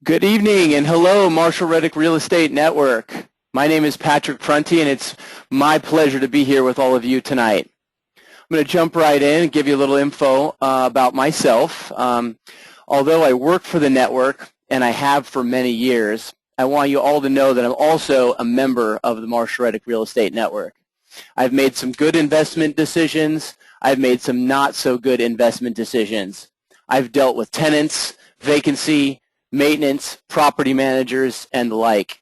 Good evening and hello, Marshall Reddick Real Estate Network. My name is Patrick Prunty and it's my pleasure to be here with all of you tonight. I'm going to jump right in and give you a little info about myself. Although I work for the network and I have for many years, I want you all to know that I'm also a member of the Marshall Reddick Real Estate Network. I've made some good investment decisions. I've made some not so good investment decisions. I've dealt with tenants, vacancy, maintenance, property managers, and the like.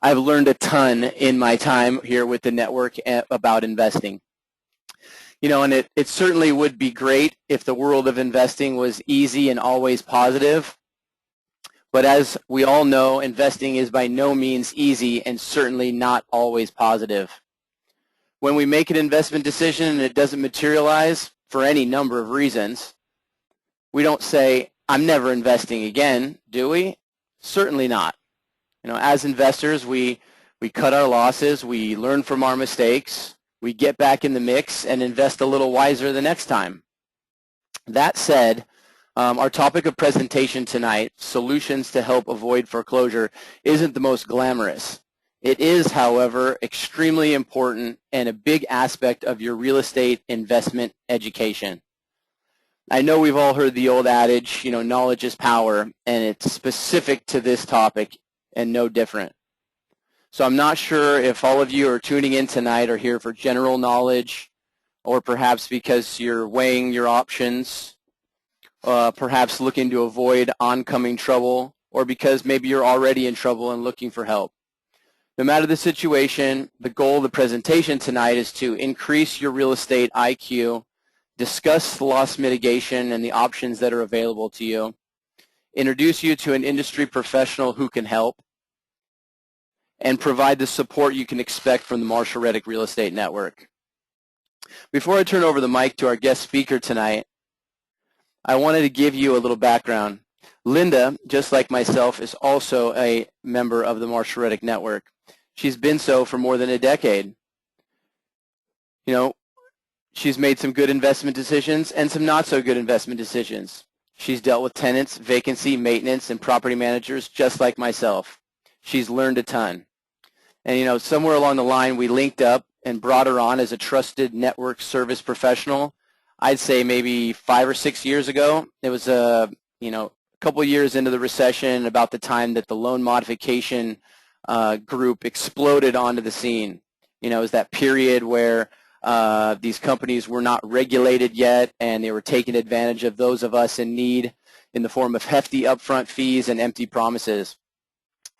I've learned a ton in my time here with the network about investing. You know, and it certainly would be great if the world of investing was easy and always positive. But as we all know, investing is by no means easy and certainly not always positive. When we make an investment decision and it doesn't materialize for any number of reasons, we don't say, I'm never investing again, do we? Certainly not. You know, as investors, we cut our losses, we learn from our mistakes, we get back in the mix and invest a little wiser the next time. That said, our topic of presentation tonight, solutions to help avoid foreclosure, isn't the most glamorous. It is, however, extremely important and a big aspect of your real estate investment education. I know we've all heard the old adage, you know, knowledge is power, and it's specific to this topic and no different. So I'm not sure if all of you are tuning in tonight are here for general knowledge, or perhaps because you're weighing your options, perhaps looking to avoid oncoming trouble, or because maybe you're already in trouble and looking for help. No matter the situation, the goal of the presentation tonight is to increase your real estate IQ, discuss loss mitigation and the options that are available to you, introduce you to an industry professional who can help, and provide the support you can expect from the Marshall Reddick Real Estate Network. Before I turn over the mic to our guest speaker tonight, I wanted to give you a little background. Linda, just like myself, is also a member of the Marshall Reddick Network. She's been so for more than a decade. You know, she's made some good investment decisions and some not so good investment decisions. She's dealt with tenants, vacancy, maintenance, and property managers just like myself. She's learned a ton. And you know, somewhere along the line we linked up and brought her on as a trusted network service professional. I'd say maybe 5 or 6 years ago. It was a couple years into the recession, about the time that the loan modification group exploded onto the scene. You know, it was that period where these companies were not regulated yet, and they were taking advantage of those of us in need in the form of hefty upfront fees and empty promises.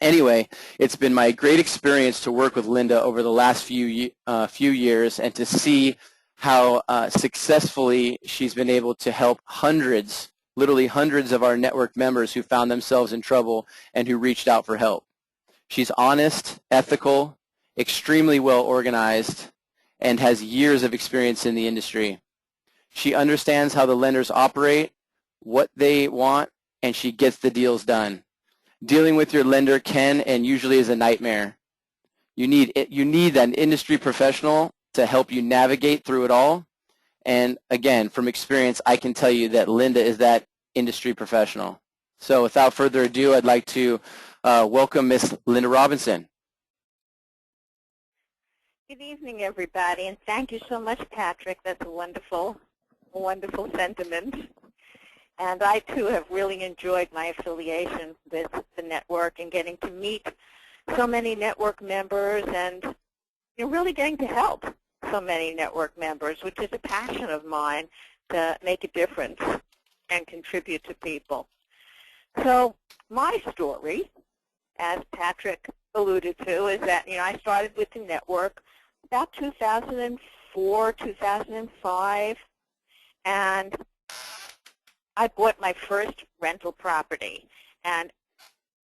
Anyway, it's been my great experience to work with Linda over the last few years and to see how successfully she's been able to help hundreds, literally hundreds of our network members who found themselves in trouble and who reached out for help. She's honest, ethical, extremely well organized, and has years of experience in the industry. She understands how the lenders operate, what they want, and she gets the deals done. Dealing with your lender can and usually is a nightmare. You need an industry professional to help you navigate through it all. And again, from experience, I can tell you that Linda is that industry professional. So without further ado, I'd like to welcome Miss Linda Robinson. Good evening, everybody, and thank you so much, Patrick. That's a wonderful sentiment. And I, too, have really enjoyed my affiliation with the network and getting to meet so many network members and really getting to help so many network members, which is a passion of mine, to make a difference and contribute to people. So my story, as Patrick alluded to, is that I started with the network about 2004, 2005, and I bought my first rental property. And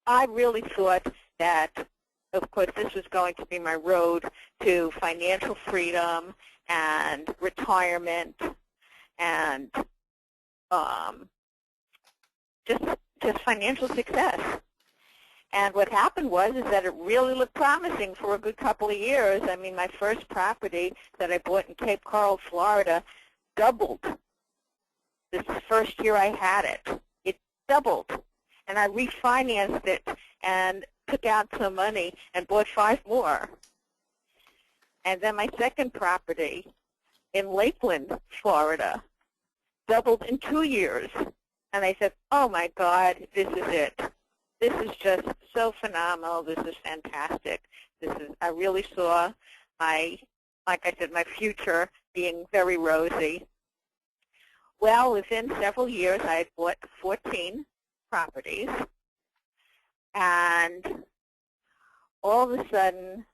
I really thought that, of course, this was going to be my road to financial freedom and retirement and just financial success. And what happened was that it really looked promising for a good couple of years. I mean, my first property that I bought in Cape Coral, Florida, doubled. This first year I had it. It doubled. and I refinanced it and took out some money and bought 5 more. And then my second property in Lakeland, Florida, doubled in 2 years. And I said, oh my God, this is it. This is just so phenomenal. This is fantastic. I really saw like I said, my future being very rosy. Well, within several years, I had bought 14 properties, and all of a sudden,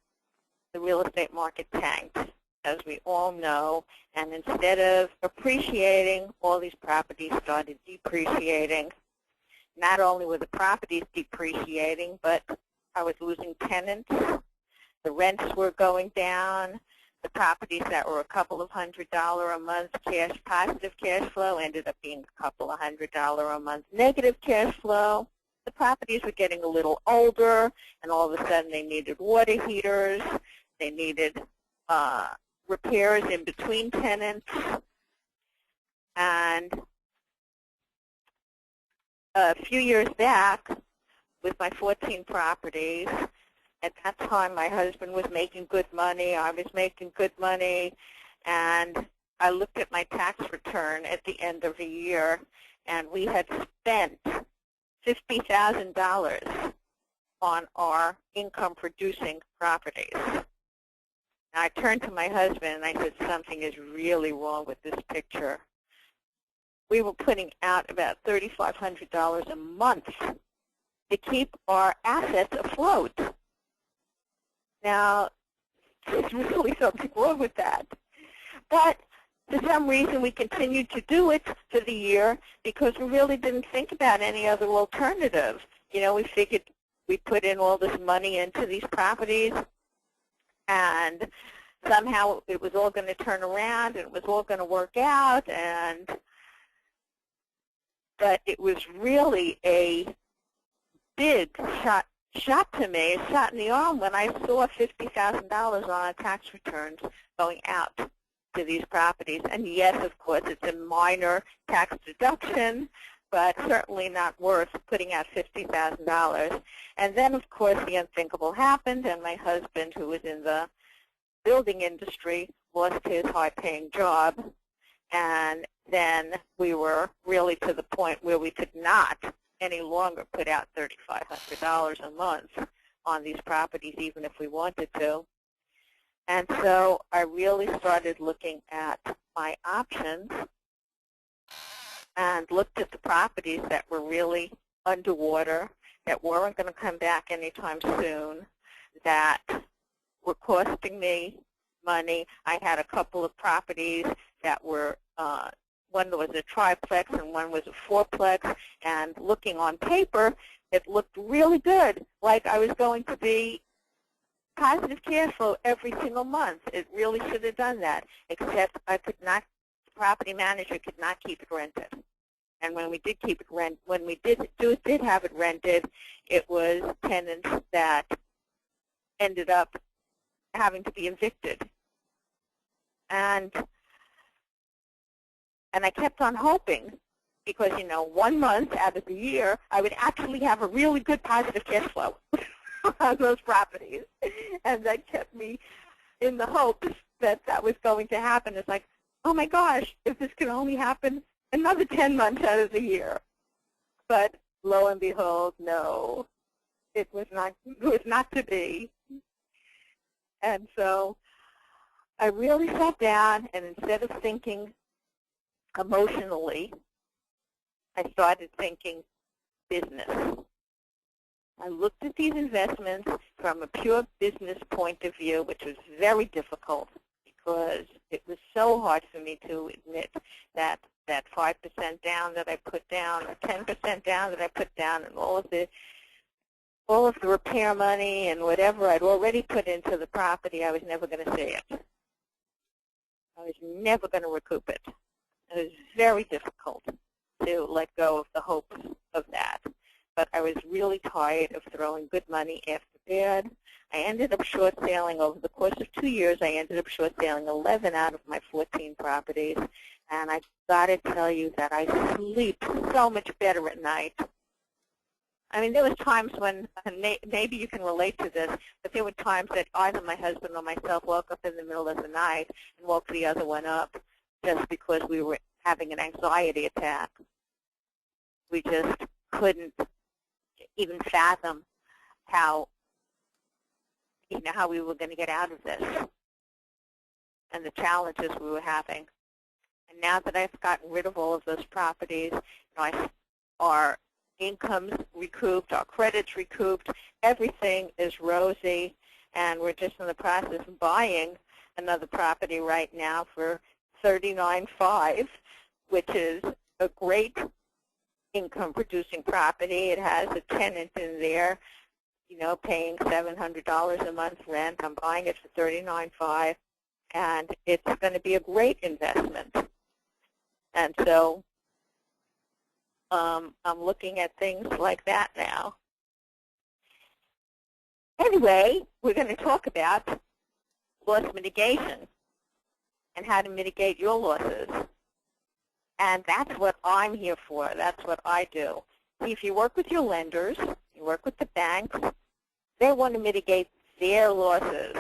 the real estate market tanked, as we all know, and instead of appreciating, all these properties started depreciating. Not only were the properties depreciating, but I was losing tenants. The rents were going down. The properties that were a couple of $100 a month positive cash flow ended up being a couple of $100 a month negative cash flow. The properties were getting a little older, and all of a sudden they needed water heaters. They needed repairs in between tenants. And a few years back, with my 14 properties, at that time, my husband was making good money. I was making good money. And I looked at my tax return at the end of the year, and we had spent $50,000 on our income-producing properties. And I turned to my husband, and I said, something is really wrong with this picture. We were putting out about $3,500 a month to keep our assets afloat. Now, there's really something wrong with that. But for some reason, we continued to do it for the year because we really didn't think about any other alternative. You know, we figured we put in all this money into these properties, and somehow it was all going to turn around, and it was all going to work out. But it was really a big shot to me, a shot in the arm, when I saw $50,000 on our tax returns going out to these properties. And yes, of course, it's a minor tax deduction, but certainly not worth putting out $50,000. And then, of course, the unthinkable happened, and my husband, who was in the building industry, lost his high-paying job. And then we were really to the point where we could not any longer put out $3,500 a month on these properties, even if we wanted to. And so I really started looking at my options and looked at the properties that were really underwater, that weren't going to come back anytime soon, that were costing me money. I had a couple of properties that were one was a triplex and one was a fourplex, and looking on paper, it looked really good, like I was going to be positive cash flow every single month. It really should have done that, except I could not, the property manager could not keep it rented. And when we did keep it rent, when we did have it rented, it was tenants that ended up having to be evicted. And I kept on hoping, because, you know, 1 month out of the year, I would actually have a really good positive cash flow on those properties. And that kept me in the hopes that that was going to happen. It's like, oh my gosh, if this could only happen another 10 months out of the year. But lo and behold, no, it was not to be. And so I really sat down, and instead of thinking emotionally, I started thinking business. I looked at these investments from a pure business point of view, which was very difficult because it was so hard for me to admit that that 5% down that I put down, or 10% down that I put down, and all of the repair money and whatever I'd already put into the property, I was never going to see it. I was never going to recoup it. It was very difficult to let go of the hopes of that. But I was really tired of throwing good money after bad. I ended up short selling over the course of 2 years. I ended up short selling 11 out of my 14 properties. And I got to tell you that I sleep so much better at night I mean, there was times when, maybe you can relate to this, but there were times that either my husband or myself woke up in the middle of the night and woke the other one up just because we were having an anxiety attack. We just couldn't even fathom how, how we were going to get out of this and the challenges we were having. And now that I've gotten rid of all of those properties, our income's recouped, our credit's recouped, everything is rosy, and we're just in the process of buying another property right now for $39,500, which is a great income-producing property. It has a tenant in there, paying $700 a month rent. I'm buying it for $39,500, and it's going to be a great investment. And so I'm looking at things like that now. Anyway, we're going to talk about loss mitigation and how to mitigate your losses. And that's what I'm here for. That's what I do. See, if you work with your lenders, you work with the banks, they want to mitigate their losses.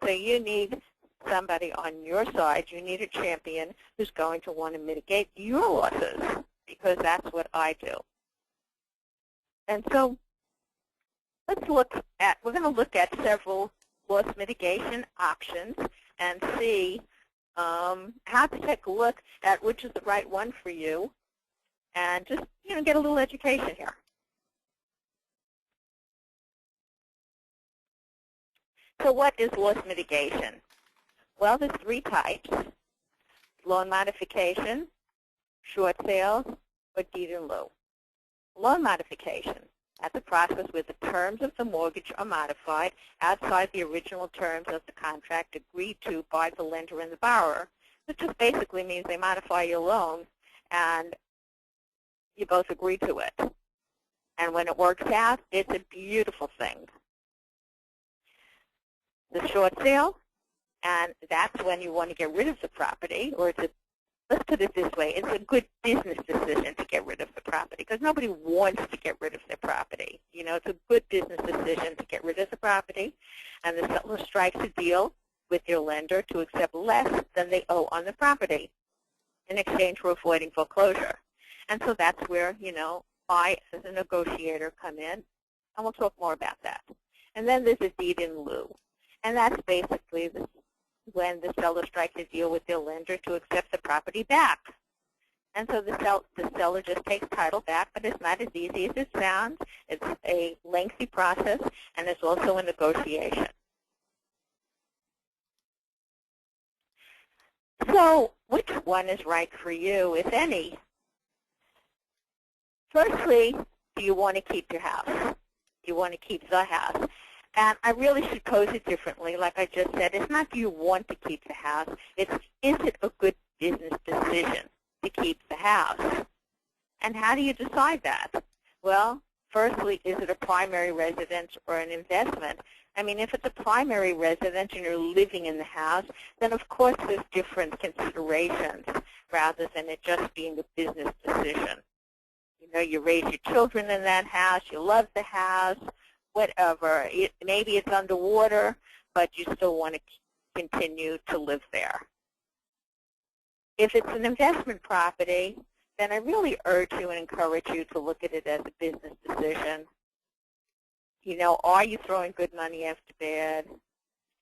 So you need somebody on your side. You need a champion who's going to want to mitigate your losses, because that's what I do. And so we're going to look at several loss mitigation options and see how to take a look at which is the right one for you, and just get a little education here. So what is loss mitigation? Well, there's 3 types: loan modification, short sales, or deed in lieu. Loan modification, that's a process where the terms of the mortgage are modified outside the original terms of the contract agreed to by the lender and the borrower. It just basically means they modify your loan and you both agree to it. And when it works out, it's a beautiful thing. The short sale, and that's when you want to get rid of the property, or let's put it this way, it's a good business decision to get rid of the property, because nobody wants to get rid of their property. It's a good business decision to get rid of the property, and the seller strikes a deal with your lender to accept less than they owe on the property in exchange for avoiding foreclosure. And so that's where, I, as a negotiator, come in, and we'll talk more about that. And then there's a deed in lieu, and that's basically when the seller strikes a deal with their lender to accept the property back. And so the seller just takes title back, but it's not as easy as it sounds. It's a lengthy process, and it's also a negotiation. So which one is right for you, if any? Firstly, do you want to keep your house? Do you want to keep the house? And I really should pose it differently. Like I just said, it's not do you want to keep the house. It's is it a good business decision to keep the house? And how do you decide that? Well, firstly, is it a primary residence or an investment? I mean, if it's a primary residence and you're living in the house, then of course there's different considerations rather than it just being a business decision. You raise your children in that house, you love the house, whatever. Maybe it's underwater, but you still want to continue to live there. If it's an investment property, then I really urge you and encourage you to look at it as a business decision. Are you throwing good money after bad?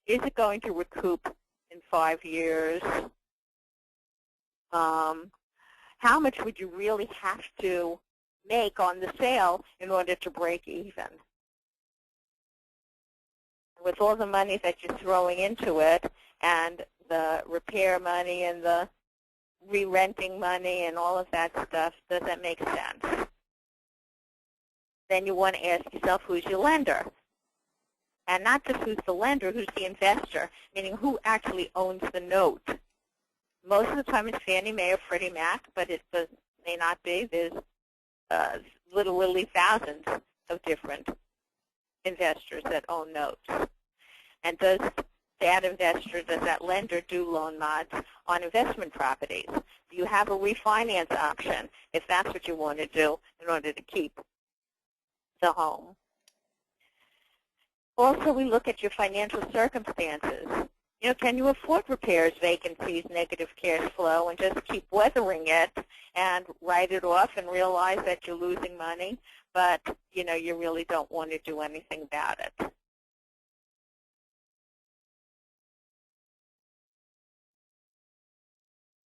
Is it going to recoup in 5 years? How much would you really have to make on the sale in order to break even? With all the money that you're throwing into it, and the repair money and the re-renting money and all of that stuff, does that make sense? Then you want to ask yourself, who's your lender? And not just who's the lender, who's the investor, meaning who actually owns the note. Most of the time it's Fannie Mae or Freddie Mac, but it may not be. There's literally thousands of different investors that own notes. And does that lender do loan mods on investment properties? Do you have a refinance option if that's what you want to do in order to keep the home. Also, we look at your financial circumstances. You know, can you afford repairs, vacancies, negative cash flow, and just keep weathering it and write it off and realize that you're losing money, but, you know, you really don't want to do anything about it.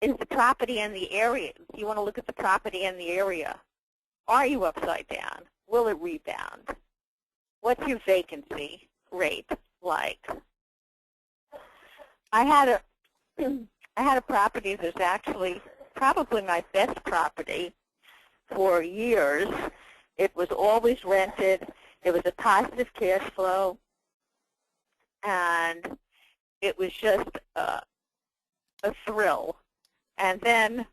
Is the property in the area? You want to look at the property in the area. Are you upside down? Will it rebound? What's your vacancy rate like? I had a property that's actually probably my best property for years. It was always rented. It was a positive cash flow, and it was just a thrill. And then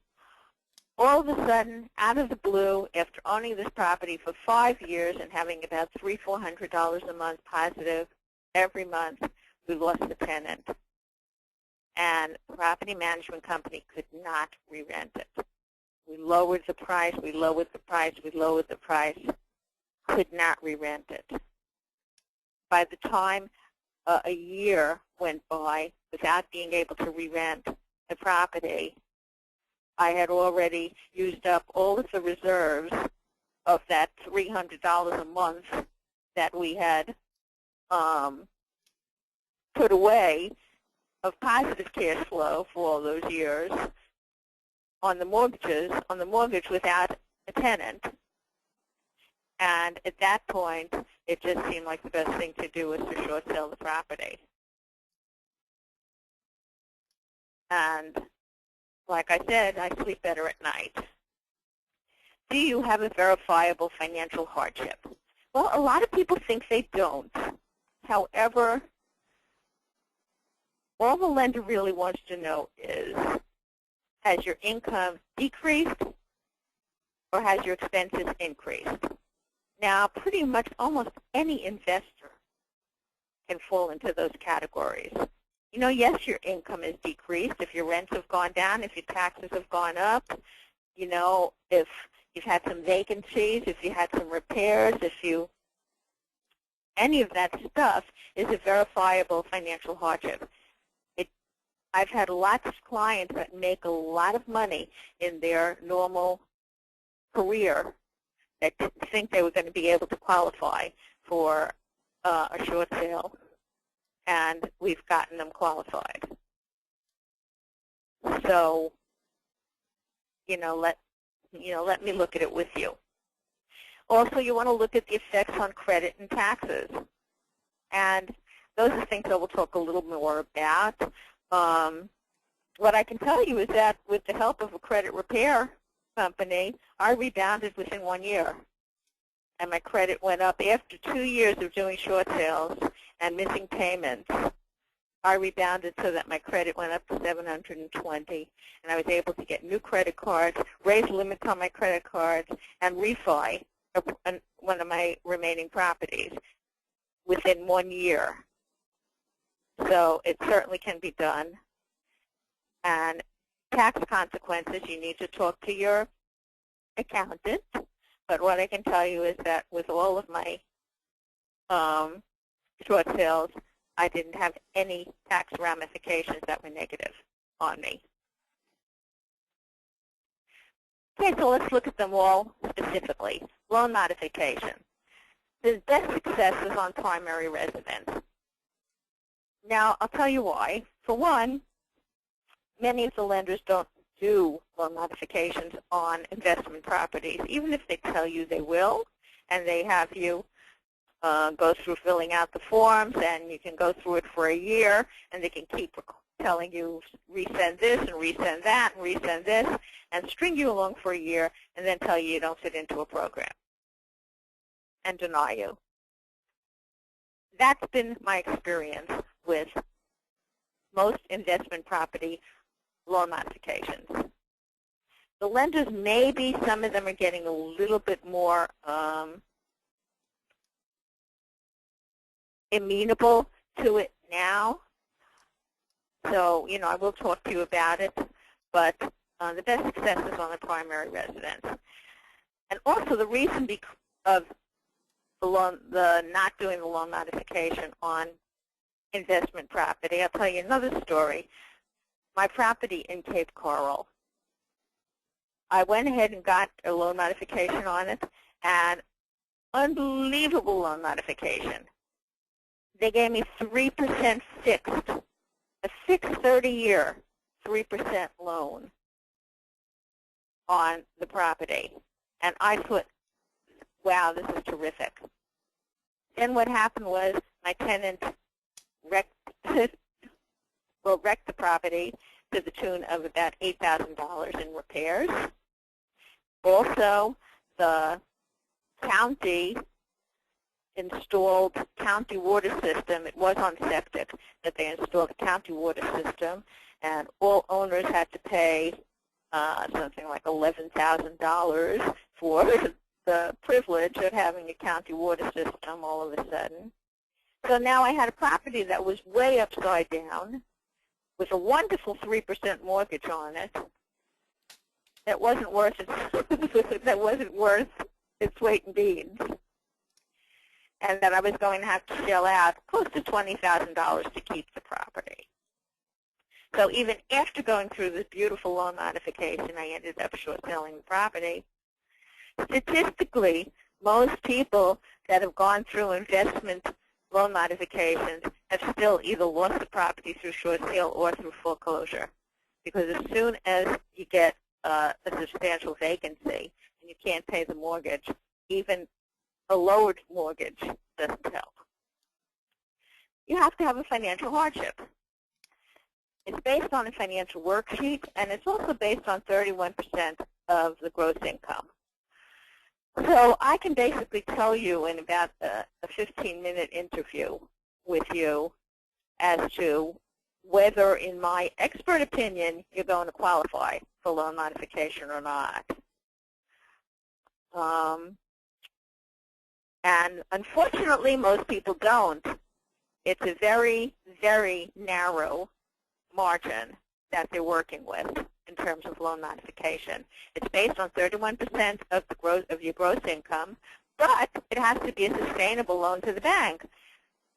all of a sudden, out of the blue, after owning this property for 5 years and having about $300-400 a month positive every month, we lost the tenant. And the property management company could not re-rent it. We lowered the price, we lowered the price, we lowered the price, could not re-rent it. By the time a year went by without being able to re-rent the property, I had already used up all of the reserves of that $300 a month that we had put away of positive cash flow for all those years on the mortgage without a tenant. And at that point, it just seemed like the best thing to do was to short sell the property. And like I said, I sleep better at night. Do you have a verifiable financial hardship? Well, a lot of people think they don't. However, all the lender really wants to know is, has your income decreased or has your expenses increased? Now, pretty much almost any investor can fall into those categories. You know, yes, your income is decreased if your rents have gone down, if your taxes have gone up, you know, if you've had some vacancies, if you had some repairs, any of that stuff is a verifiable financial hardship. I've had lots of clients that make a lot of money in their normal career that didn't think they were going to be able to qualify for a short sale, and we've gotten them qualified. So, let me look at it with you. Also, you want to look at the effects on credit and taxes, and those are things that we'll talk a little more about. What I can tell you is that with the help of a credit repair company, I rebounded within 1 year. And my credit went up after 2 years of doing short sales and missing payments. I rebounded so that my credit went up to 720, and I was able to get new credit cards, raise limits on my credit cards, and refi one of my remaining properties within 1 year. So it certainly can be done. And tax consequences, you need to talk to your accountant. But what I can tell you is that with all of my short sales, I didn't have any tax ramifications that were negative on me. Okay, so let's look at them all specifically. Loan modification. The best success is on primary residence. Now, I'll tell you why. For one, many of the lenders don't do loan modifications on investment properties, even if they tell you they will, and they have you go through filling out the forms, and you can go through it for a year, and they can keep telling you resend this and resend that and resend this, and string you along for a year, and then tell you you don't fit into a program and deny you. That's been my experience with most investment property loan modifications. The lenders, maybe some of them are getting a little bit more amenable to it now. So, I will talk to you about it, but the best success is on the primary residence. And also the reason of the not doing the loan modification on investment property. I'll tell you another story. My property in Cape Coral, I went ahead and got a loan modification on it, and unbelievable loan modification. They gave me 3% fixed, a fixed 30-year 3% loan on the property. And I thought, wow, this is terrific. Then what happened was my tenant wrecked the property to the tune of about $8,000 in repairs. Also, the county installed county water system. It was on septic, but they installed a county water system, and all owners had to pay something like $11,000 for the privilege of having a county water system all of a sudden. So now I had a property that was way upside down with a wonderful 3% mortgage on it that wasn't worth its weight in beans, and that I was going to have to shell out close to $20,000 to keep the property. So even after going through this beautiful loan modification, I ended up short selling the property. Statistically, most people that have gone through investment loan modifications have still either lost the property through short sale or through foreclosure, because as soon as you get a substantial vacancy and you can't pay the mortgage, even a lowered mortgage doesn't help. You have to have a financial hardship. It's based on a financial worksheet, and it's also based on 31% of the gross income. So I can basically tell you in about a 15-minute interview with you as to whether, in my expert opinion, you're going to qualify for loan modification or not. And unfortunately, most people don't. It's a very, very narrow margin that they're working with in terms of loan modification. It's based on 31% of your gross income, but it has to be a sustainable loan to the bank.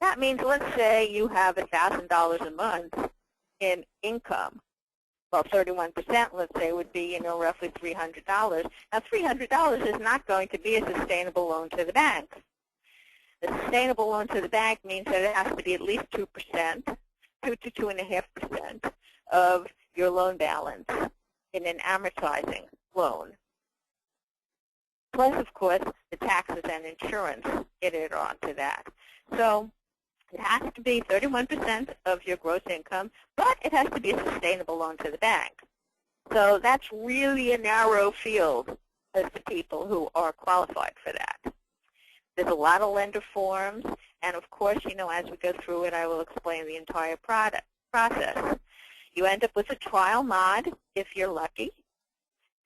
That means, let's say you have $1,000 a month in income. Well, 31%, let's say, would be, roughly $300. Now, $300 is not going to be a sustainable loan to the bank. The sustainable loan to the bank means that it has to be at least 2%, 2 to 2.5% of your loan balance in an amortizing loan. Plus, of course, the taxes and insurance added on to that. So it has to be 31% of your gross income, but it has to be a sustainable loan to the bank. So that's really a narrow field as to people who are qualified for that. There's a lot of lender forms, and of course, as we go through it, I will explain the entire process. You end up with a trial mod if you're lucky,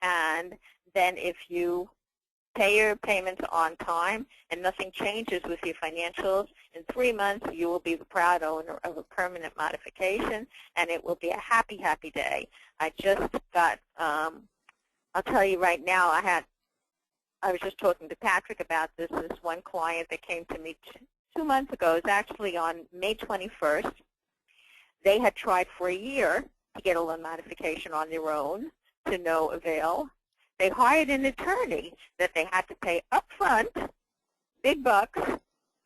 and then if you pay your payments on time and nothing changes with your financials, in 3 months you will be the proud owner of a permanent modification, and it will be a happy, happy day. I just got, I'll tell you right now, I was just talking to Patrick about this one client that came to me 2 months ago. It was actually on May 21st. They had tried for a year to get a loan modification on their own, to no avail. They hired an attorney that they had to pay up front, big bucks,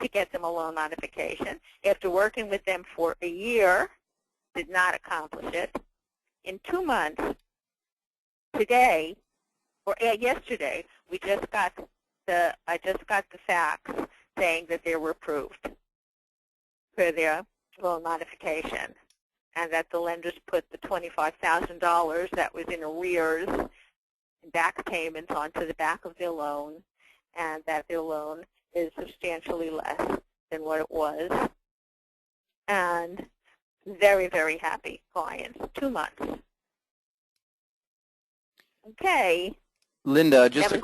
to get them a loan modification. After working with them for a year, did not accomplish it. In 2 months, today, or yesterday, I just got the facts saying that they were approved for their loan modification, and that the lenders put the $25,000 that was in arrears and back payments onto the back of their loan, and that their loan is substantially less than what it was. And very, very happy clients. 2 months. Okay. Linda, just a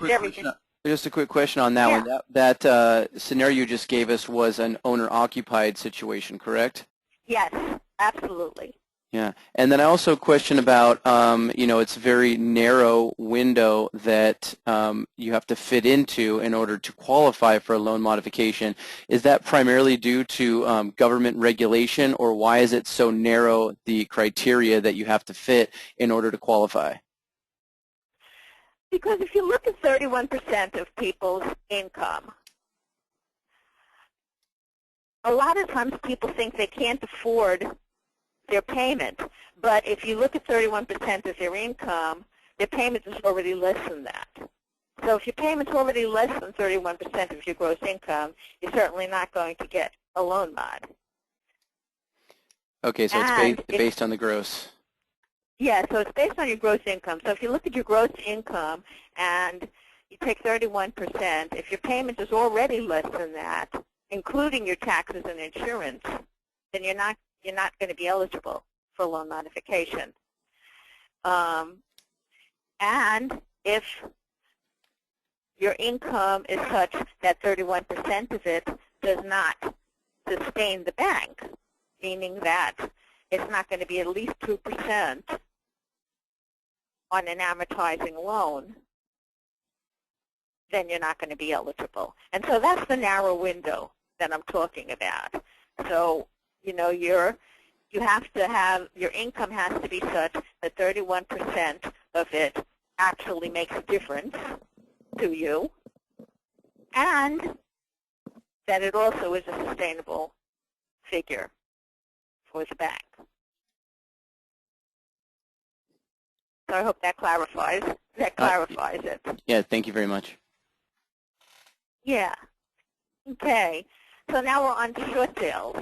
quick question on that one. That scenario you just gave us was an owner-occupied situation, correct? Yes, absolutely. Yeah, and then I also question about, it's a very narrow window that you have to fit into in order to qualify for a loan modification. Is that primarily due to government regulation, or why is it so narrow, the criteria that you have to fit in order to qualify? Because if you look at 31% of people's income, a lot of times people think they can't afford their payment. But if you look at 31% of their income, their payment is already less than that. So if your payment's already less than 31% of your gross income, you're certainly not going to get a loan mod. Okay, so it's based on the gross. Yeah, so it's based on your gross income. So if you look at your gross income and you take 31%, if your payment is already less than that, including your taxes and insurance, then you're not going to be eligible for loan modification. And if your income is such that 31% of it does not sustain the bank, meaning that it's not going to be at least 2% on an amortizing loan, then you're not going to be eligible. And so that's the narrow window that I'm talking about. So, you have to have, your income has to be such that 31% of it actually makes a difference to you, and that it also is a sustainable figure for the bank. So I hope that clarifies it. Yeah, thank you very much. Yeah. Okay. So now we're on to short sales.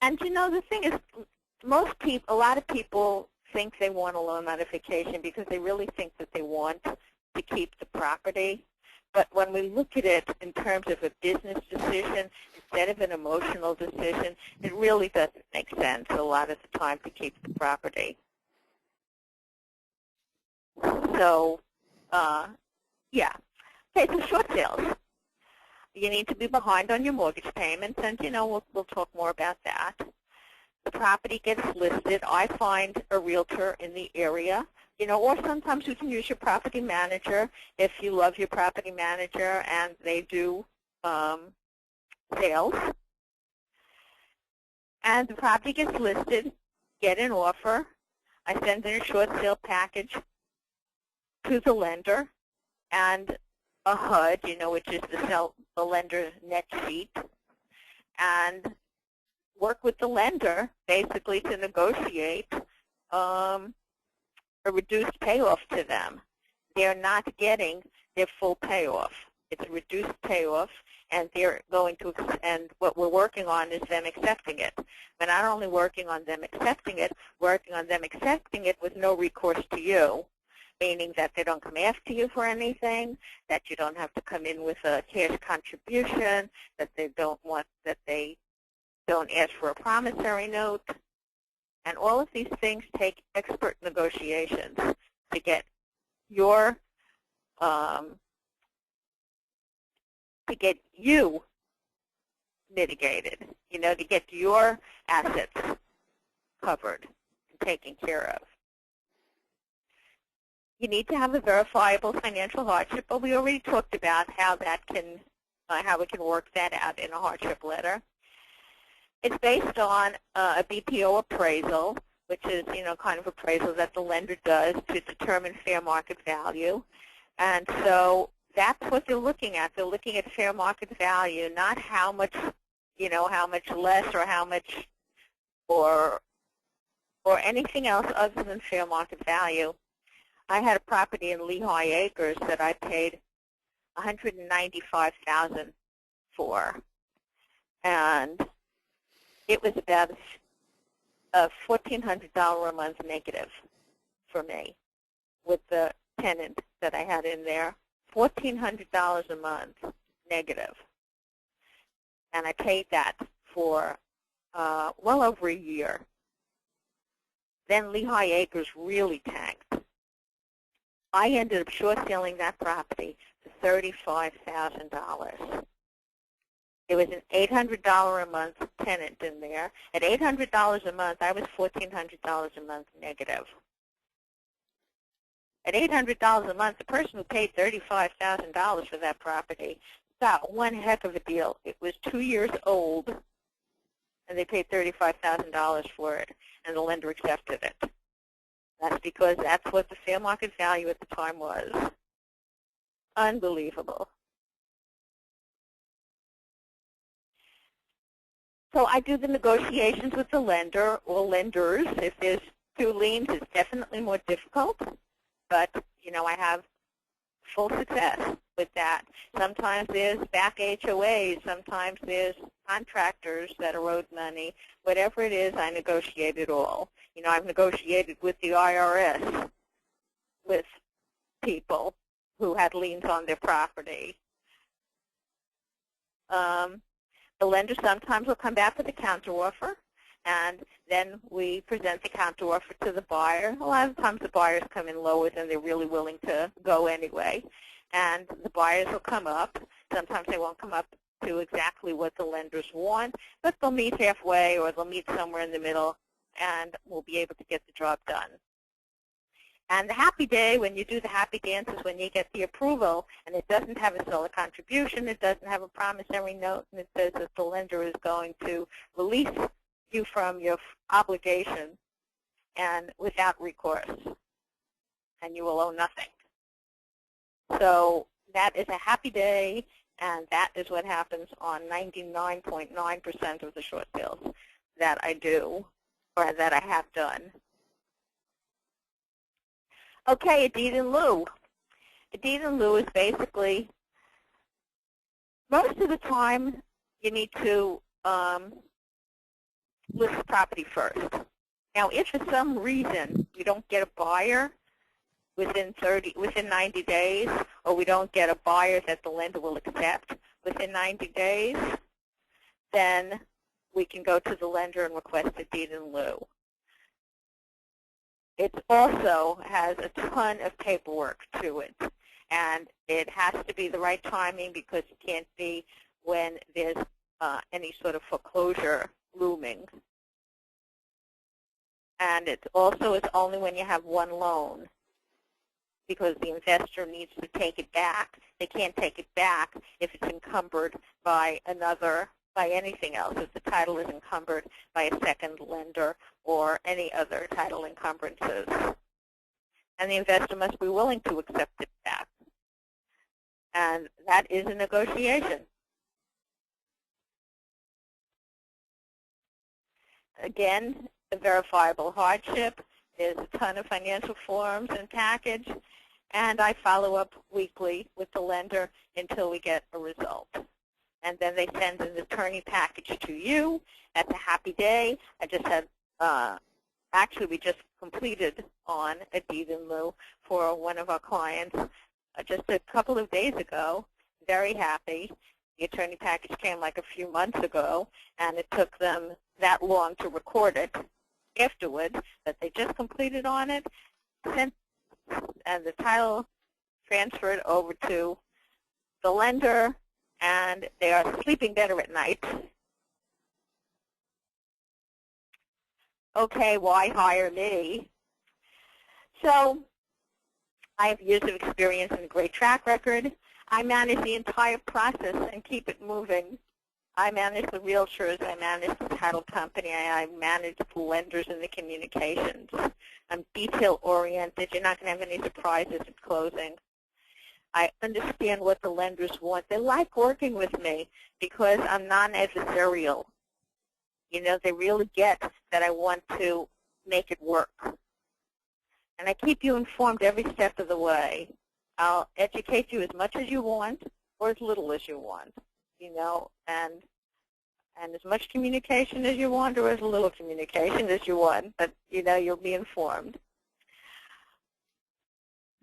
And the thing is, a lot of people think they want a loan modification because they really think that they want to keep the property. But when we look at it in terms of a business decision instead of an emotional decision, it really doesn't make sense a lot of the time to keep the property. So, yeah. Okay, so short sales. You need to be behind on your mortgage payments, and, we'll talk more about that. The property gets listed. I find a realtor in the area, or sometimes you can use your property manager if you love your property manager and they do sales. And the property gets listed, get an offer. I send in a short sale package to the lender and a HUD, which is the lender net sheet, and work with the lender basically to negotiate a reduced payoff to them. They're not getting their full payoff. It's a reduced payoff, and they're going to, and what we're working on is them accepting it. But not only working on them accepting it with no recourse to you, meaning that they don't come after you for anything, that you don't have to come in with a cash contribution, that they don't ask for a promissory note. And all of these things take expert negotiations to get your to get you mitigated, to get your assets covered and taken care of. You need to have a verifiable financial hardship, but we already talked about how we can work that out in a hardship letter. It's based on a BPO appraisal, which is, kind of appraisal that the lender does to determine fair market value. And so that's what they're looking at. They're looking at fair market value, not how much, how much less or how much or anything else other than fair market value. I had a property in Lehigh Acres that I paid $195,000 for, and it was about a $1,400 a month negative for me with the tenant that I had in there. $1,400 a month negative, and I paid that for well over a year. Then Lehigh Acres really tanked. I ended up short selling that property for $35,000. It was an $800 a month tenant in there. At $800 a month, I was $1,400 a month negative. At $800 a month, the person who paid $35,000 for that property got one heck of a deal. It was 2 years old, and they paid $35,000 for it, and the lender accepted it. That's because that's what the fair market value at the time was. Unbelievable. So I do the negotiations with the lender or lenders. If there's 2 liens, it's definitely more difficult. But, you know, I have full success with that. Sometimes there's back HOAs. Sometimes there's contractors that are owed money. Whatever it is, I negotiate it all. You know, I've negotiated with the IRS, with people who had liens on their property. The lender sometimes will come back with a counteroffer, and then we present the counteroffer to the buyer. A lot of times the buyers come in lower than they're really willing to go anyway, and the buyers will come up. Sometimes they won't come up to exactly what the lenders want, but they'll meet halfway or they'll meet somewhere in the middle, and we'll be able to get the job done. And the happy day, when you do the happy dance, is when you get the approval, and it doesn't have a seller contribution, it doesn't have a promissory note, and it says that the lender is going to release you from your obligation and without recourse, and you will owe nothing. So that is a happy day, and that is what happens on 99.9% of the short sales that I do or that I have done. Okay, a deed in lieu. A deed in lieu is basically, most of the time, you need to list the property first. Now, if for some reason we don't get a buyer within 90 days, or we don't get a buyer that the lender will accept within 90 days, then we can go to the lender and request a deed in lieu. It also has a ton of paperwork to it, and it has to be the right timing because it can't be when there's any sort of foreclosure looming. And it also is only when you have one loan because the investor needs to take it back. They can't take it back if it's encumbered by anything else, if the title is encumbered by a second lender or any other title encumbrances. And the investor must be willing to accept it back. And that is a negotiation. Again, a verifiable hardship. There's a ton of financial forms and package, and I follow up weekly with the lender until we get a result. And then they send an attorney package to you. That's a happy day. I just had, actually we just completed on a deed in lieu for one of our clients just a couple of days ago. Very happy. The attorney package came like a few months ago, and it took them that long to record it afterwards, but they just completed on it, and the title transferred over to the lender, and they are sleeping better at night. Okay, why hire me? So I have years of experience and a great track record. I manage the entire process and keep it moving. I manage the realtors, I manage the title company, I manage the lenders and the communications. I'm detail-oriented. You're not going to have any surprises at closing. I understand what the lenders want. They like working with me because I'm non-adversarial. You know, they really get that I want to make it work. And I keep you informed every step of the way. I'll educate you as much as you want or as little as you want, you know, and as much communication as you want or as little communication as you want, but, you know, you'll be informed.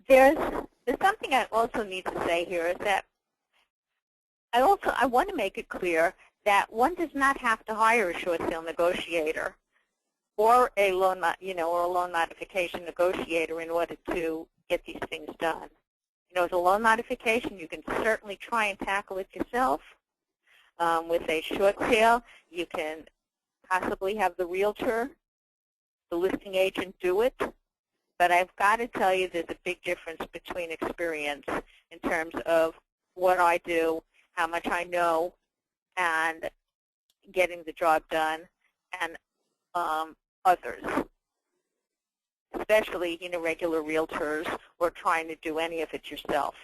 There's something I also need to say here is that I want to make it clear that one does not have to hire a short sale negotiator or a loan, or a loan modification negotiator in order to get these things done. You know, as a loan modification, you can certainly try and tackle it yourself. With a short sale, you can possibly have the realtor, the listing agent do it. But I've got to tell you there's a big difference between experience in terms of what I do, how much I know, and getting the job done, and others, especially regular realtors or trying to do any of it yourself.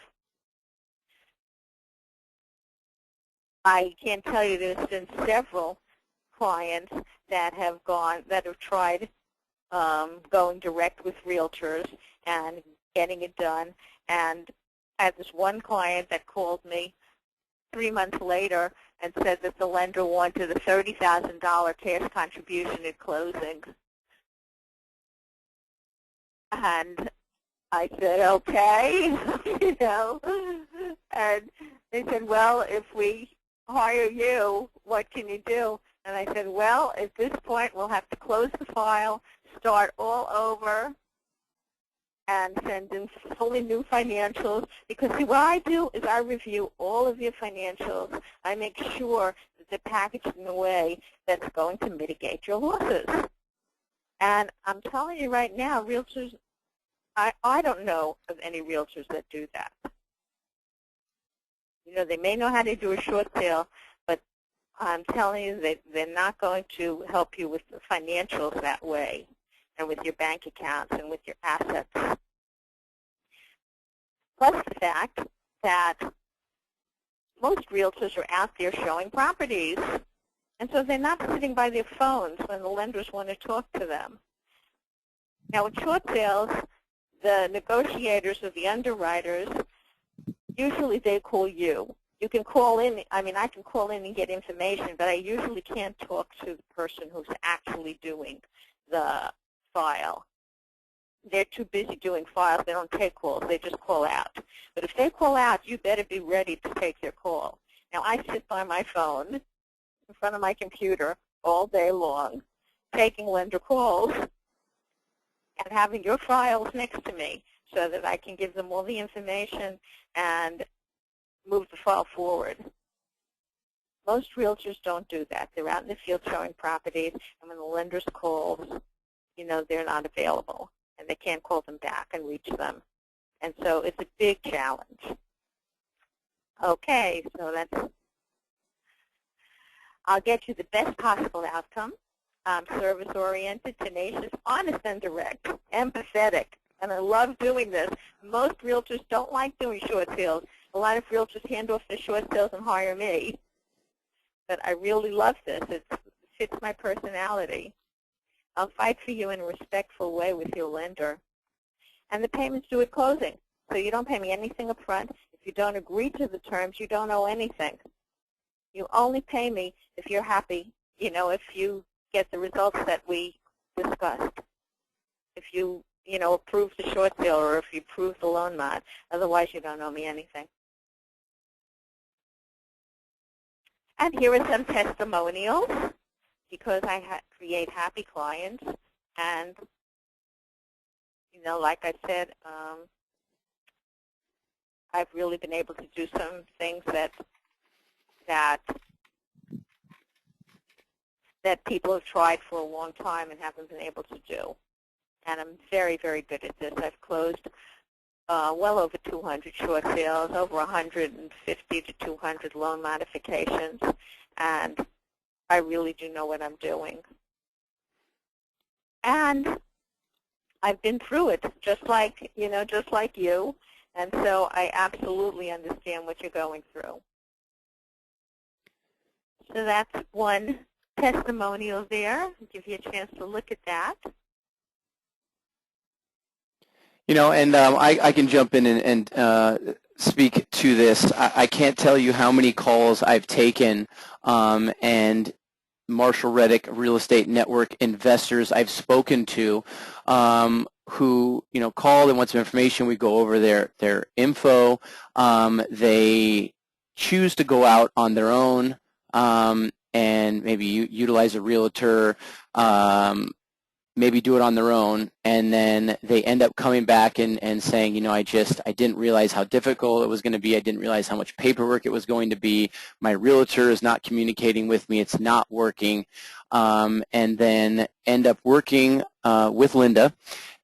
I can tell you there's been several clients that have tried going direct with realtors and getting it done. And I had this one client that called me 3 months later and said that the lender wanted a $30,000 cash contribution at closing. And I said, okay, And they said, well, if we hire you, what can you do? And I said, well, at this point, we'll have to close the file, start all over, and send in fully new financials. Because see, what I do is I review all of your financials. I make sure that they're packaged in a way that's going to mitigate your losses. And I'm telling you right now, realtors, I don't know of any realtors that do that. They may know how to do a short sale, but I'm telling you that they're not going to help you with the financials that way, and with your bank accounts and with your assets. Plus the fact that most realtors are out there showing properties, and so they're not sitting by their phones when the lenders want to talk to them. Now, with short sales, the negotiators or the underwriters, usually they call you. You can call in. I mean, I can call in and get information, but I usually can't talk to the person who's actually doing the file. They're too busy doing files. They don't take calls. They just call out. But if they call out, you better be ready to take their call. Now, I sit by my phone in front of my computer all day long, taking lender calls and having your files next to me so that I can give them all the information and move the file forward. Most realtors don't do that. They're out in the field showing properties, and when the lenders calls, they're not available, and they can't call them back and reach them. And so it's a big challenge. Okay, so I'll get you the best possible outcome. Service-oriented, tenacious, honest and direct, empathetic. And I love doing this. Most realtors don't like doing short sales. A lot of realtors hand off their short sales and hire me. But I really love this. It fits my personality. I'll fight for you in a respectful way with your lender. And the payment's due at closing. So you don't pay me anything up front. If you don't agree to the terms, you don't owe anything. You only pay me if you're happy, if you get the results that we discussed. If you approve the short sale or if you approve the loan mod. Otherwise, you don't owe me anything. And here are some testimonials because I create happy clients. And, like I said, I've really been able to do some things that people have tried for a long time and haven't been able to do. And I'm very, very good at this. I've closed well over 200 short sales, over 150 to 200 loan modifications, and I really do know what I'm doing. And I've been through it, just like you, and so I absolutely understand what you're going through. So that's one testimonial there. I'll give you a chance to look at that. And I can jump in and speak to this. I can't tell you how many calls I've taken and Marshall Reddick Real Estate Network investors I've spoken to who call and want some information. We go over their info. They choose to go out on their own and maybe utilize a realtor. maybe do it on their own, and then they end up coming back and saying, you know, I didn't realize how difficult it was going to be. I didn't realize how much paperwork it was going to be. My realtor is not communicating with me. It's not working. And then end up working with Linda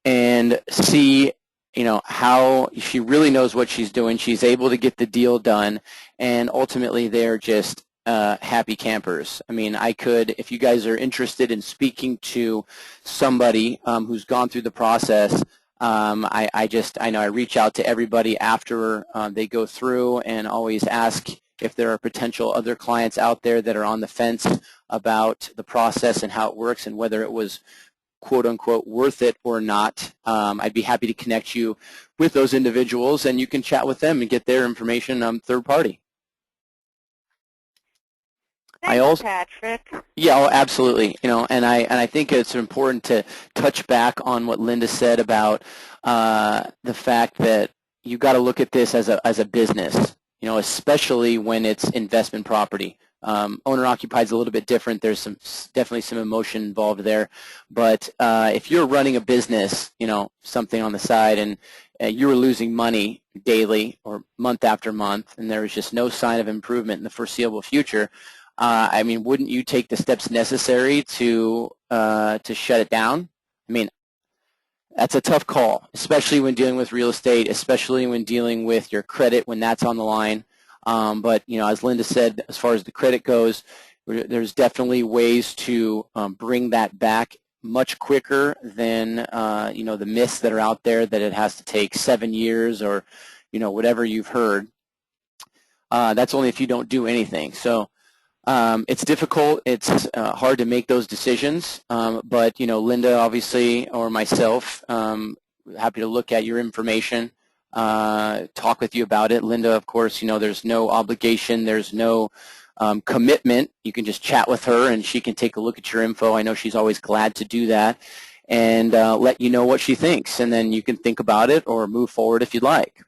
and see, you know, how she really knows what she's doing. She's able to get the deal done, and ultimately they're just happy campers. I mean, I could, if you guys are interested in speaking to somebody who's gone through the process, I know I reach out to everybody after they go through and always ask if there are potential other clients out there that are on the fence about the process and how it works and whether it was quote-unquote worth it or not. I'd be happy to connect you with those individuals, and you can chat with them and get their information third party. Thanks, Patrick. Yeah, oh, absolutely. You know, and I think it's important to touch back on what Linda said about the fact that you got to look at this as a business. You know, especially when it's investment property. Owner-occupied is a little bit different. There's definitely some emotion involved there. But if you're running a business, you know, something on the side, and you were losing money daily or month after month, and there was just no sign of improvement in the foreseeable future, I mean, wouldn't you take the steps necessary to shut it down? I mean, that's a tough call, especially when dealing with real estate, especially when dealing with your credit when that's on the line. But, you know, as Linda said, as far as the credit goes, there's definitely ways to bring that back much quicker than, you know, the myths that are out there that it has to take 7 years or, you know, whatever you've heard. That's only if you don't do anything. So it's difficult. It's hard to make those decisions. But, you know, Linda, obviously, or myself, happy to look at your information, talk with you about it. Linda, of course, you know, there's no obligation. There's no commitment. You can just chat with her, and she can take a look at your info. I know she's always glad to do that, and let you know what she thinks. And then you can think about it or move forward if you'd like.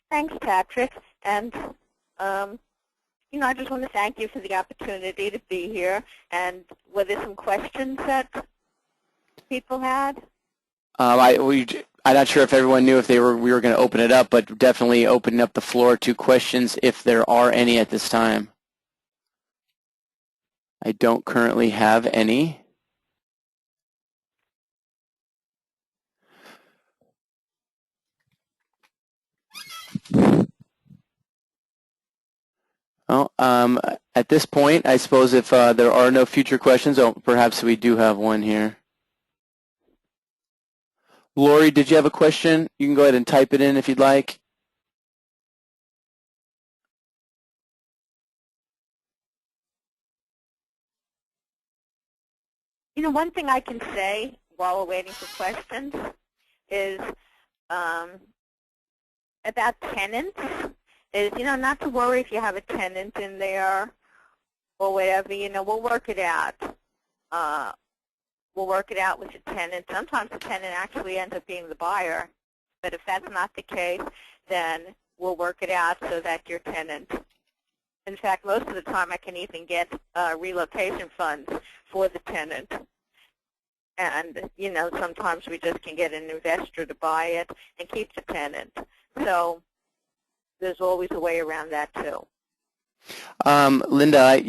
Thanks, Patrick. And, you know, I just want to thank you for the opportunity to be here. And were there some questions that people had? I'm not sure if everyone knew if we were going to open it up, but definitely opening up the floor to questions if there are any at this time. I don't currently have any. Well, at this point, I suppose if there are no future questions, oh, perhaps we do have one here. Lori, did you have a question? You can go ahead and type it in if you'd like. You know, one thing I can say while we're waiting for questions is about tenants is, you know, not to worry if you have a tenant in there or whatever. You know, we'll work it out. We'll work it out with the tenant. Sometimes the tenant actually ends up being the buyer. But if that's not the case, then we'll work it out so that your tenant, in fact, most of the time I can even get relocation funds for the tenant. And, you know, sometimes we just can get an investor to buy it and keep the tenant. So there's always a way around that, too. Linda,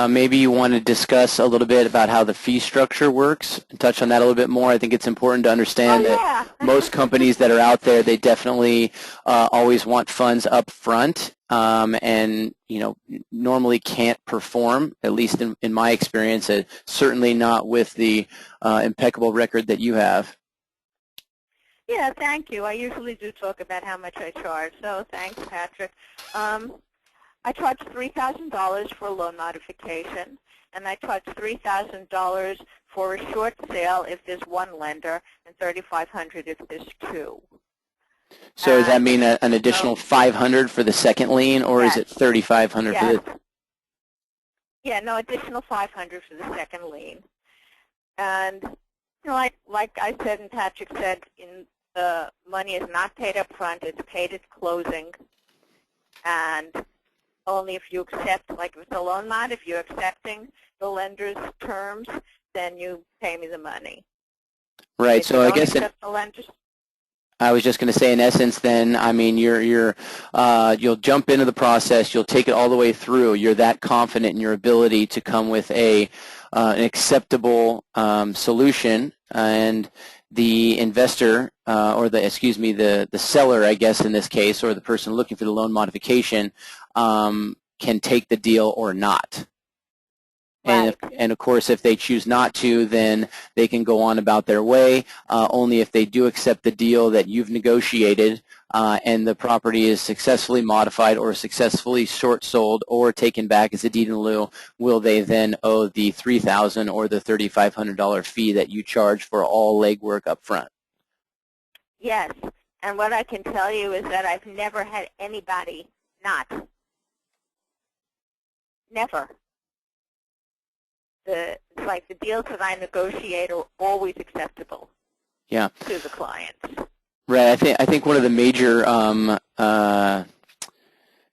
maybe you want to discuss a little bit about how the fee structure works and touch on that a little bit more. I think it's important to understand that most companies that are out there, they definitely always want funds up front and, you know, normally can't perform, at least in my experience, certainly not with the impeccable record that you have. Yeah, thank you. I usually do talk about how much I charge, so thanks, Patrick. I charge $3,000 for a loan modification, and I charge $3,000 for a short sale if there's one lender, and $3,500 if there's two. So does that mean an additional $500 for the second lien, or is it $3,500 for the? Yeah, no, additional $500 for the second lien. And you know, like I said and Patrick said, the money is not paid up front; it's paid at closing, and only if you accept, like if it's a loan mod, if you're accepting the lender's terms, then you pay me the money. Right. If So you I don't guess accept the lender's, I was just going to say, in essence, then, I mean, you'll jump into the process, you'll take it all the way through. You're that confident in your ability to come with an acceptable solution, and the investor, or the seller, I guess, in this case, or the person looking for the loan modification, can take the deal or not. right. And of course, if they choose not to, then they can go on about their way. Only if they do accept the deal that you've negotiated and the property is successfully modified or successfully short sold or taken back as a deed in lieu, will they then owe the $3,000 or the $3,500 fee that you charge for all legwork up front. Yes. And what I can tell you is that I've never had anybody not. Never. It's like the deals that I negotiate are always acceptable to the clients. Right. I think one of the major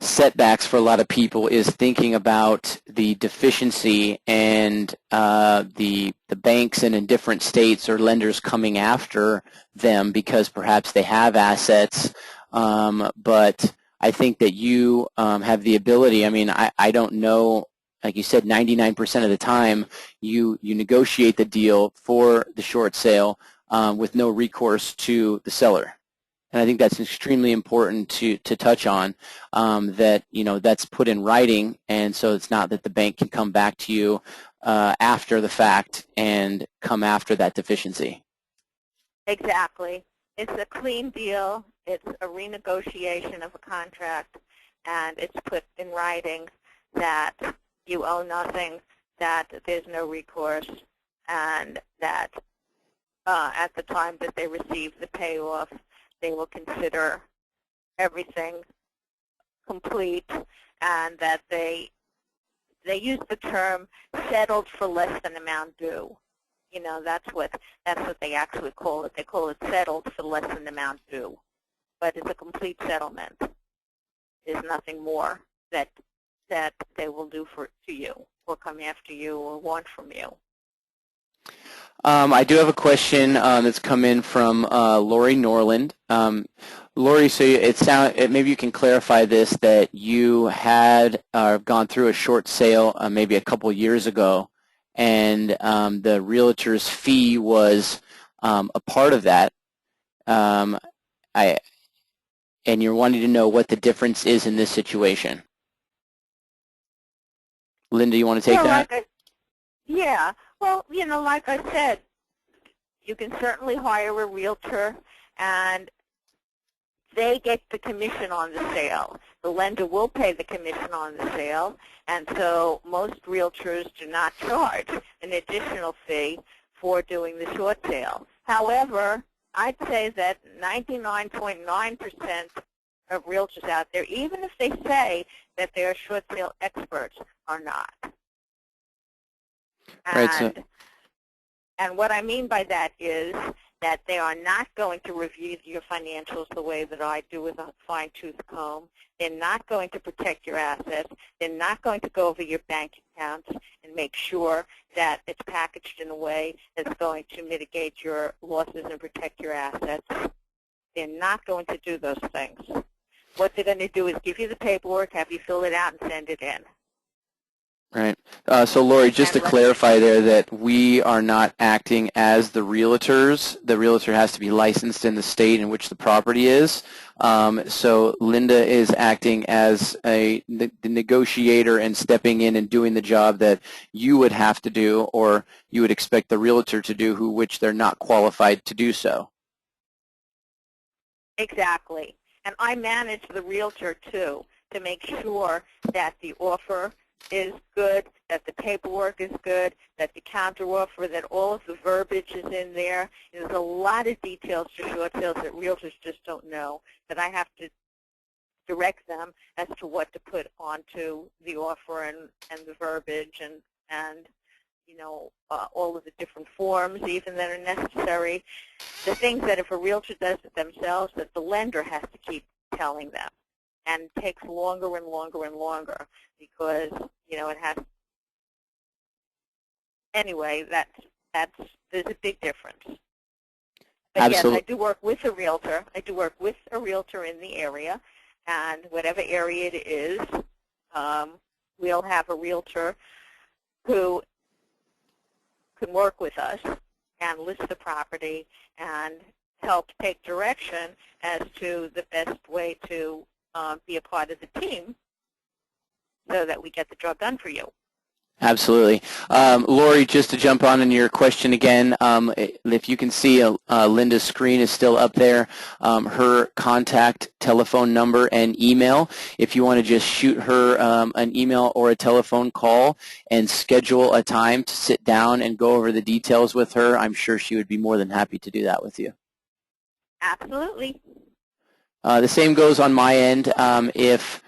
setbacks for a lot of people is thinking about the deficiency and the banks in different states or lenders coming after them because perhaps they have assets. But I think that you have the ability. I mean, I don't know. Like you said, 99% of the time, you negotiate the deal for the short sale with no recourse to the seller. And I think that's extremely important to touch on, that, that's put in writing, and so it's not that the bank can come back to you after the fact and come after that deficiency. Exactly. It's a clean deal. It's a renegotiation of a contract, and it's put in writing that you owe nothing, that there's no recourse, and that at the time that they receive the payoff, they will consider everything complete, and that they use the term settled for less than amount due. That's what they actually call it. They call it settled for less than amount due. But it's a complete settlement. There's nothing more that they will do to you or come after you or want from you. I do have a question that's come in from Lori Norland. Lori, so maybe you can clarify this, that you had gone through a short sale maybe a couple years ago, and the realtor's fee was a part of that. And you're wanting to know what the difference is in this situation. Linda, you want to take that? Yeah. Well, like I said, you can certainly hire a realtor, and they get the commission on the sale. The lender will pay the commission on the sale, and so most realtors do not charge an additional fee for doing the short sale. However, I'd say that 99.9% of realtors out there, even if they say that they're short sale experts, are not. And what I mean by that is that they are not going to review your financials the way that I do with a fine-tooth comb. They're not going to protect your assets. They're not going to go over your bank accounts and make sure that it's packaged in a way that's going to mitigate your losses and protect your assets. They're not going to do those things. What they're going to do is give you the paperwork, have you fill it out, and send it in. Right. So, Lori, just to clarify there, that we are not acting as the realtors. The realtor has to be licensed in the state in which the property is. So Linda is acting as the negotiator and stepping in and doing the job that you would have to do, or you would expect the realtor to do, which they're not qualified to do so. Exactly. And I manage the realtor, too, to make sure that the offer is good, that the paperwork is good, that the counteroffer, that all of the verbiage is in there. There's a lot of details to short sales that realtors just don't know, that I have to direct them as to what to put onto the offer and the verbiage and all of the different forms even that are necessary. The things that if a realtor does it themselves, that the lender has to keep telling them. and takes longer and longer and longer because, you know, it has, anyway, there's a big difference. But Absolutely. yes, I do work with a realtor. I do work with a realtor in the area, and whatever area it is, we'll have a realtor who can work with us and list the property and help take direction as to the best way to be a part of the team so that we get the job done for you. Absolutely. Lori, just to jump on your question again, if you can see Linda's screen is still up there, her contact telephone number and email. If you want to just shoot her an email or a telephone call and schedule a time to sit down and go over the details with her, I'm sure she would be more than happy to do that with you. Absolutely. The same goes on my end. If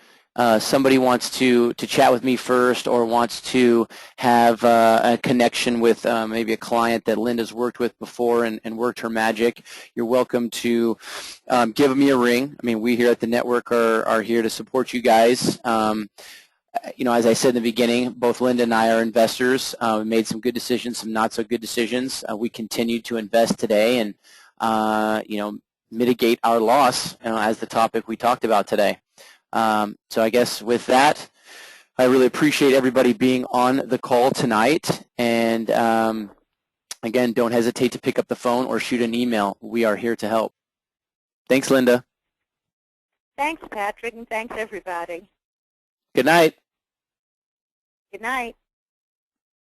somebody wants to chat with me first or wants to have a connection with maybe a client that Linda's worked with before and worked her magic, you're welcome to give me a ring. I mean, we here at the network are here to support you guys. You know, as I said in the beginning, both Linda and I are investors. We made some good decisions, some not so good decisions. We continue to invest today and, you know, mitigate our loss, you know, as the topic we talked about today. So I guess with that, I really appreciate everybody being on the call tonight. And again, don't hesitate to pick up the phone or shoot an email. We are here to help. Thanks, Linda. Thanks, Patrick, and thanks, everybody. Good night. Good night.